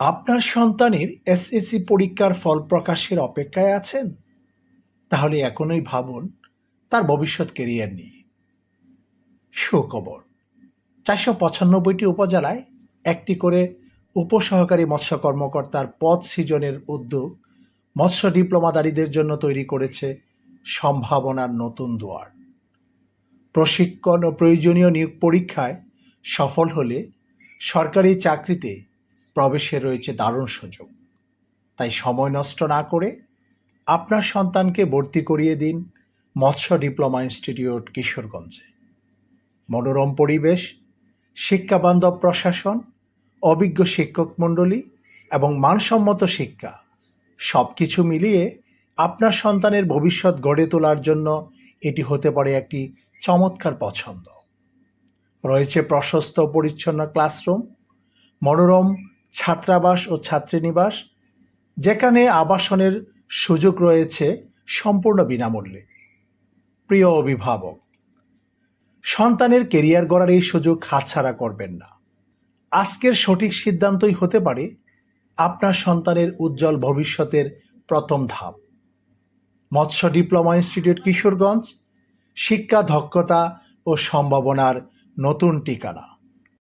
আপনার সন্তানের এসএসসি পরীক্ষার ফল প্রকাশের অপেক্ষায় আছেন? তাহলে এখনই ভাবুন তার ভবিষ্যৎ কেরিয়ার নিয়ে। সুখবর, ৪৯৫টি উপজেলায় একটি করে উপসহকারী মৎস্য কর্মকর্তার পদ সৃজনের উদ্যোগ মৎস্য ডিপ্লোমাধারীদের জন্য তৈরি করেছে সম্ভাবনার নতুন দুয়ার। প্রশিক্ষণ ও প্রয়োজনীয় নিয়োগ পরীক্ষায় সফল হলে সরকারি চাকরিতে প্রবেশের রয়েছে দারুণ সুযোগ। তাই সময় নষ্ট না করে আপনার সন্তানকে ভর্তি করিয়ে দিন মৎস্য ডিপ্লোমা ইনস্টিটিউট কিশোরগঞ্জে। মনোরম পরিবেশ, শিক্ষাবান্ধব প্রশাসন, অভিজ্ঞ শিক্ষক মণ্ডলী এবং মানসম্মত শিক্ষা সব কিছু মিলিয়ে আপনার সন্তানের ভবিষ্যৎ গড়ে তোলার জন্য এটি হতে পারে একটি চমৎকার পছন্দ। রয়েছে প্রশস্ত পরিচ্ছন্ন ক্লাসরুম, মনোরম ছাত্রাবাস ও ছাত্রীনিবাস, যেখানে আবাসনের সুযোগ রয়েছে সম্পূর্ণ বিনামূল্যে। প্রিয় অভিভাবক, সন্তানের কেরিয়ার গড়ার এই সুযোগ হাতছাড়া করবেন না। আজকের সঠিক সিদ্ধান্তই হতে পারে আপনার সন্তানের উজ্জ্বল ভবিষ্যতের প্রথম ধাপ। মৎস্য ডিপ্লোমা ইনস্টিটিউট কিশোরগঞ্জ, শিক্ষা, দক্ষতা ও সম্ভাবনার নতুন ঠিকানা।